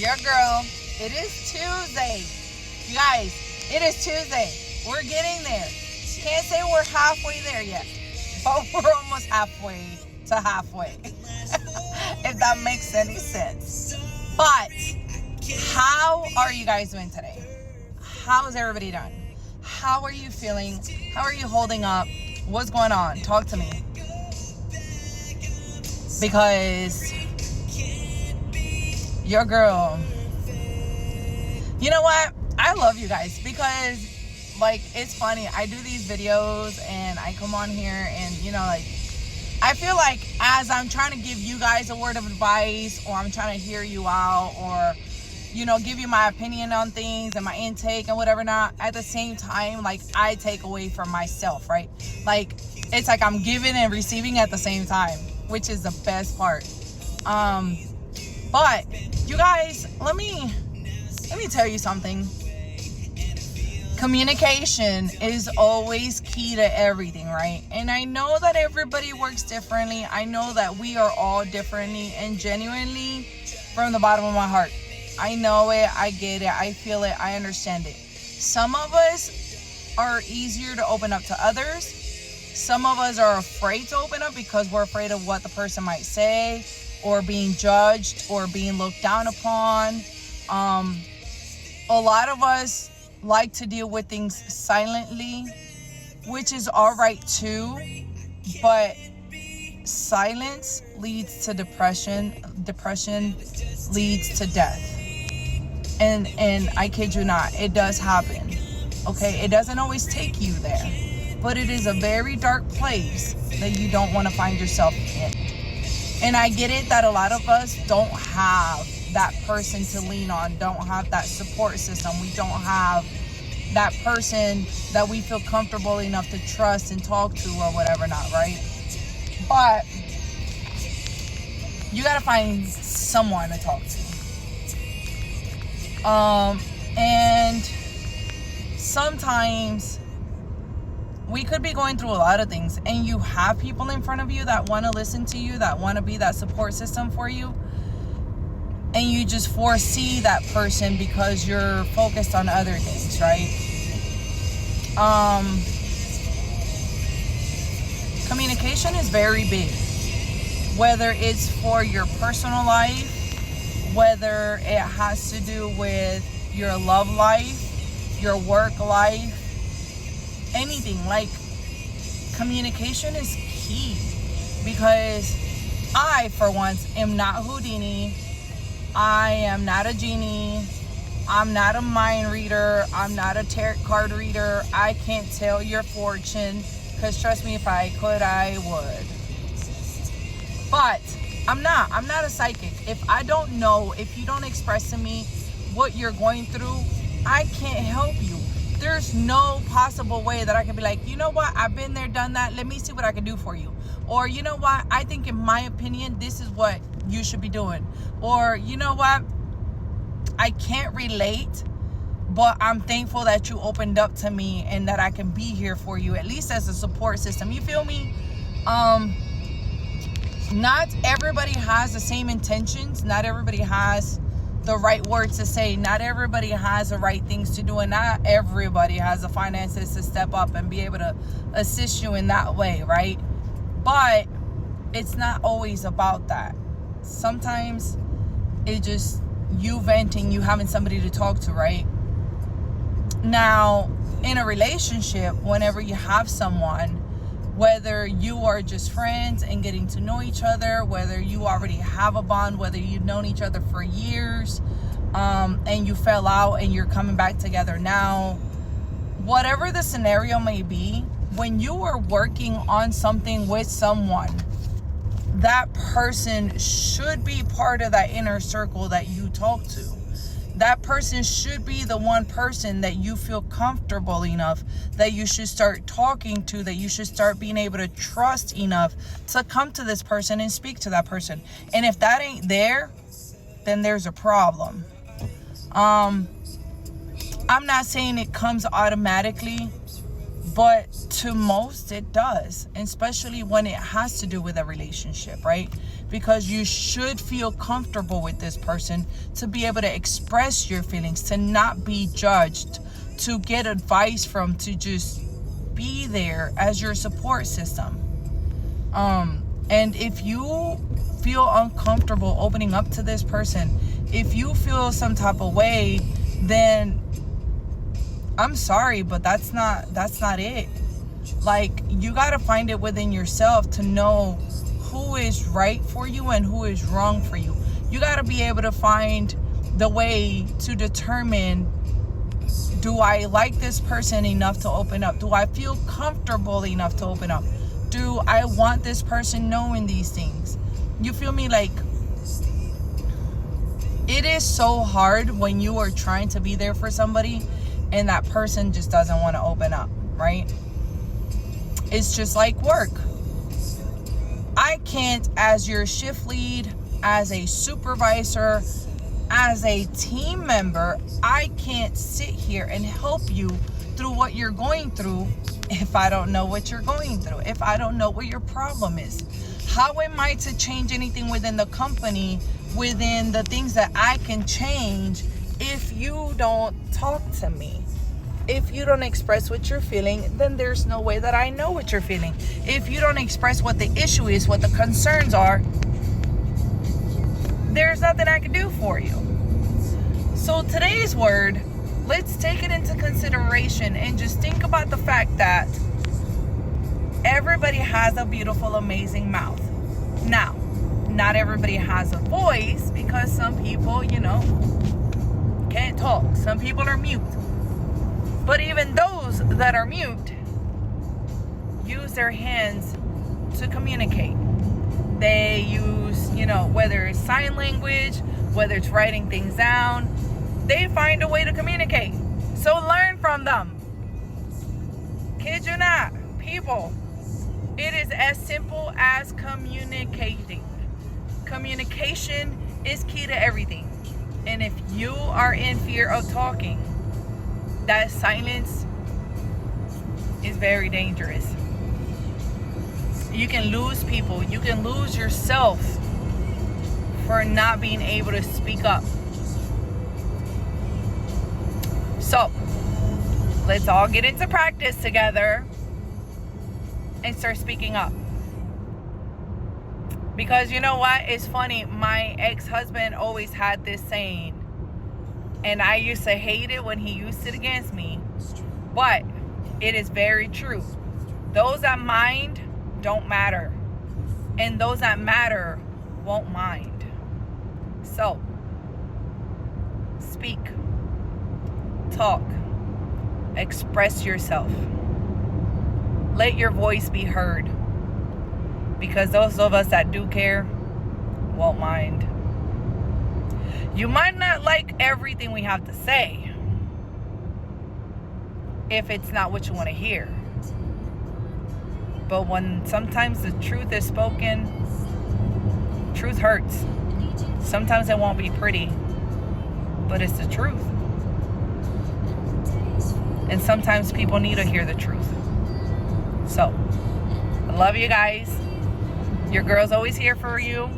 your girl. It is Tuesday. You guys, it is Tuesday. We're getting there. Can't say we're halfway there yet, but we're almost halfway to halfway. If that makes any sense. But how are you guys doing today? How is everybody doing? How are you feeling? How are you holding up? What's going on? Talk to me. Because your girl, you know what? I love you guys because, like, it's funny. I do these videos and I come on here and, I feel like as I'm trying to give you guys a word of advice, or I'm trying to hear you out, or, give you my opinion on things and my intake and whatever not, at the same time, like, I take away from myself, right? Like, it's like I'm giving and receiving at the same time, which is the best part. But you guys, let me tell you something. Communication is always key to everything, right? And I know that everybody works differently. I know that we are all differently, and genuinely, from the bottom of my heart, I know it, I get it, I feel it, I understand it. Some of us are easier to open up to others. Some of us are afraid to open up because we're afraid of what the person might say, or being judged, or being looked down upon. A lot of us like to deal with things silently, which is all right too, but silence leads to depression. Depression leads to death. And I kid you not, it does happen. Okay, it doesn't always take you there, but it is a very dark place that you don't want to find yourself in. And I get it that a lot of us don't have that person to lean on, don't have that support system. We don't have that person that we feel comfortable enough to trust and talk to or whatever not, right? But you gotta find someone to talk to. And sometimes we could be going through a lot of things, and you have people in front of you that want to listen to you, that want to be that support system for you, and you just foresee that person because you're focused on other things, right? Communication is very big, whether it's for your personal life, whether it has to do with your love life, your work life, anything. Like, communication is key, because I, for once, am not Houdini. I am not a genie. I'm not a mind reader. I'm not a tarot card reader. I can't tell your fortune, because trust me, if I could, I would. But I'm not a psychic. If I don't know, if you don't express to me what you're going through, I can't help you. There's no possible way that I can be like, you know what, I've been there, done that, let me see what I can do for you. Or, you know what, I think in my opinion, this is what you should be doing. Or, you know what, I can't relate, but I'm thankful that you opened up to me and that I can be here for you, at least as a support system. You feel me? Not everybody has the same intentions. Not everybody has the right words to say. Not everybody has the right things to do, and not everybody has the finances to step up and be able to assist you in that way, right? But it's not always about that. Sometimes it's just you venting, you having somebody to talk to, right? Now, in a relationship, whenever you have someone, whether you are just friends and getting to know each other, whether you already have a bond, whether you've known each other for years, and you fell out and you're coming back together now, whatever the scenario may be, when you are working on something with someone, that person should be part of that inner circle that you talk to. That person should be the one person that you feel comfortable enough that you should start talking to, that you should start being able to trust enough to come to this person and speak to that person. And if that ain't there, then there's a problem. I'm not saying it comes automatically, But to most it does, especially when it has to do with a relationship, right? Because you should feel comfortable with this person to be able to express your feelings, to not be judged, to get advice from, to just be there as your support system. And if you feel uncomfortable opening up to this person, if you feel some type of way, then I'm sorry, but that's not it. Like, you got to find it within yourself to know who is right for you and who is wrong for you. You got to be able to find the way to determine, do I like this person enough to open up? Do I feel comfortable enough to open up? Do I want this person knowing these things? You feel me? Like, it is so hard when you are trying to be there for somebody and that person just doesn't want to open up, right? It's just like work. I can't, as your shift lead, as a supervisor, as a team member, I can't sit here and help you through what you're going through if I don't know what you're going through, if I don't know what your problem is. How am I to change anything within the company, within the things that I can change, if you don't talk to me? If you don't express what you're feeling, then there's no way that I know what you're feeling. If you don't express what the issue is, what the concerns are, there's nothing I can do for you. So today's word, let's take it into consideration and just think about the fact that everybody has a beautiful, amazing mouth. Now, not everybody has a voice, because some people, can't talk. Some people are mute. But even those that are mute use their hands to communicate. They use, whether it's sign language, whether it's writing things down, they find a way to communicate. So learn from them. Kid you not, people, it is as simple as communicating. Communication is key to everything. And if you are in fear of talking, that silence is very dangerous. You can lose people. You can lose yourself for not being able to speak up. So, let's all get into practice together and start speaking up. Because you know what? It's funny. My ex-husband always had this saying, and I used to hate it when he used it against me. But it is very true. Those that mind don't matter. And those that matter won't mind. So, speak. Talk. Express yourself. Let your voice be heard. Because those of us that do care won't mind. You might not like everything we have to say if it's not what you want to hear. But when sometimes the truth is spoken, truth hurts. Sometimes it won't be pretty, but it's the truth. And sometimes people need to hear the truth. So, I love you guys. Your girl's always here for you.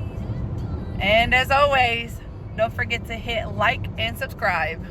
And as always, don't forget to hit like and subscribe.